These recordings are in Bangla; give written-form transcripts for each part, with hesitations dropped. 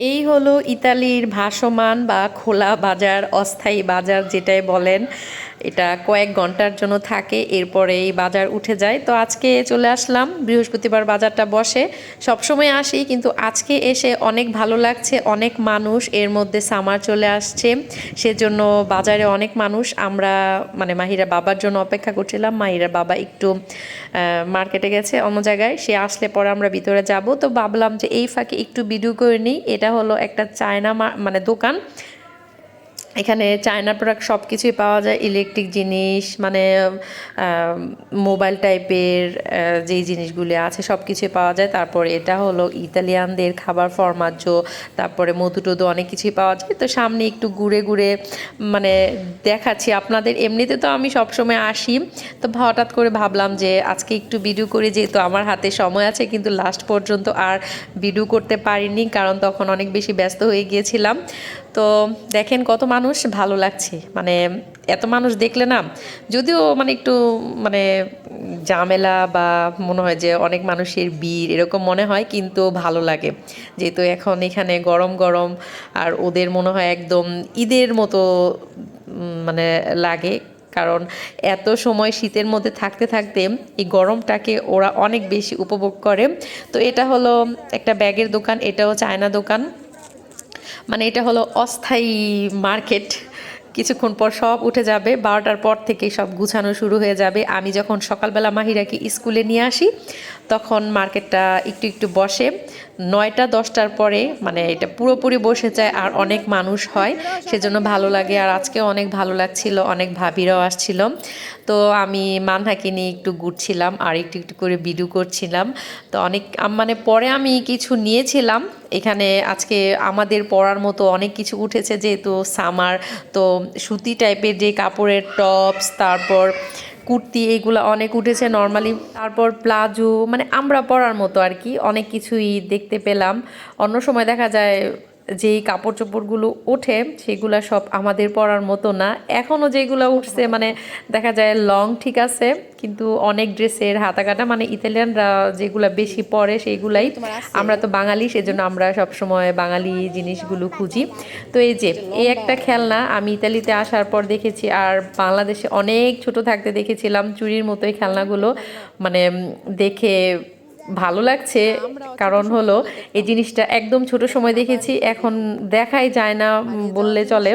এই হলো ইতালির ভাসমান বা খোলা বাজার, অস্থায়ী বাজার যেটাই বলেন। এটা কয়েক ঘন্টার জন্য থাকে, এরপরে এই বাজার উঠে যায়। তো আজকে চলে আসলাম, বৃহস্পতিবার বাজারটা বসে। সবসময় আসি, কিন্তু আজকে এসে অনেক ভালো লাগছে। অনেক মানুষ, এর মধ্যে সামার চলে আসছে, সেজন্য বাজারে অনেক মানুষ। আমরা মানে মাহিরা বাবার জন্য অপেক্ষা করছিলাম। মাহিরা বাবা একটু মার্কেটে গেছে অন্য জায়গায়, সে আসলে পরে আমরা ভিতরে যাব। তো ভাবলাম যে এই ফাঁকে একটু ভিডিও করে নিই। এটা হলো একটা চায়না মানে দোকান। এখানে চায়না প্রোডাক্ট সব কিছুই পাওয়া যায়, ইলেকট্রিক জিনিস, মানে মোবাইল টাইপের যেই জিনিসগুলি আছে সব কিছুই পাওয়া যায়। তারপরে এটা হলো ইতালিয়ানদের খাবার ফরমাজ্জ, তারপরে মধু টধু অনেক কিছুই পাওয়া যায়। তো সামনে একটু ঘুরে ঘুরে মানে দেখাচ্ছি আপনাদের। এমনিতে তো আমি সবসময় আসি, তো হঠাৎ করে ভাবলাম যে আজকে একটু ভিডিও করে, যেহেতু আমার হাতে সময় আছে। কিন্তু লাস্ট পর্যন্ত আর ভিডিও করতে পারিনি, কারণ তখন অনেক বেশি ব্যস্ত হয়ে গিয়েছিলাম। তো দেখেন কত মানুষ, ভালো লাগছে। মানে এত মানুষ দেখলে না, যদিও মানে একটু মানে ঝামেলা বা মনে হয় যে অনেক মানুষের ভিড় এরকম মনে হয়, কিন্তু ভালো লাগে। যেহেতু এখন এখানে গরম গরম, আর ওদের মনে হয় একদম ঈদের মতো মানে লাগে। কারণ এত সময় শীতের মধ্যে থাকতে থাকতে এই গরমটাকে ওরা অনেক বেশি উপভোগ করে। তো এটা হলো একটা ব্যাগের দোকান, এটাও চায়না দোকান। মানে এটা হলো অস্থায়ী মার্কেট। কিছুক্ষণ পর সব উঠে যাবে, 12টার পর থেকেই সব গুছানো শুরু হয়ে যাবে। আমি যখন সকালবেলা মাহিরাকে স্কুলে নিয়ে আসি, তখন মার্কেটটা একটু একটু বসে। 9টা 10টার পরে মানে এটা পুরোপুরি বসে যায়, আর অনেক মানুষ হয়, সেজন্য ভালো লাগে। আর আজকেও অনেক ভালো লাগছিল, অনেক ভাবিরাও আসছিল। তো আমি মানহাকে নিয়ে একটু ঘুরছিলাম আর একটু একটু করে ভিডিও করছিলাম। তো অনেক মানে পরে আমি কিছু নিয়েছিলাম। এখানে আজকে আমাদের পরার মতো অনেক কিছু উঠেছে, যেহেতু সামার। তো সুতি টাইপের যে কাপড়ের টপস, তারপর কুর্তি, এইগুলো অনেক উঠেছে নর্মালি। তারপর প্লাজো, মানে আমরা পরার মতো আর কি অনেক কিছুই দেখতে পেলাম। অন্য সময় দেখা যায় যেই কাপড় চোপড়গুলো ওঠে সেগুলো সব আমাদের পরার মতো না। এখনও যেগুলো উঠছে মানে দেখা যায় লং ঠিক আছে, কিন্তু অনেক ড্রেসের হাতা কাটা, মানে ইতালিয়ানরা যেগুলো বেশি পরে সেইগুলাই। আমরা তো বাঙালি, সেজন্য আমরা সব সময় বাঙালি জিনিসগুলো খুঁজি। তো এই যে এই একটা খেলনা আমি ইতালিতে আসার পর দেখেছি, আর বাংলাদেশে অনেক ছোট থাকতে দেখেছিলাম চুরির মতোই খেলনাগুলো। মানে দেখে ভালো লাগছে, কারণ হলো এই জিনিসটা একদম ছোট সময় দেখেছি, এখন দেখাই যায় না বললে চলে।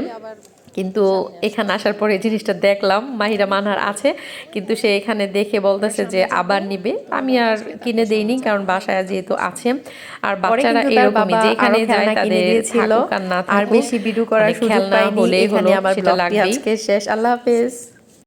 কিন্তু এখানে আসার পরে এই জিনিসটা দেখলাম, মাহিরা মানহার আছে, কিন্তু সে এখানে দেখে বলতেছে যে আবার নিবে। আমি আর কিনে দেইনি, কারণ বাসায় যেহেতু আছে। আর বাচ্চারা এরকমই, যেখানে যায় তাদের থাকুক আর না আর থাকুক, বেশি ভিডিও করার মানে সুযোগ খেলনা পাইনি। হলেই এখানে হলো আমার সেটা ব্লগটি লাগবেই। আজকে শেষ। আল্লাহ হাফেজ।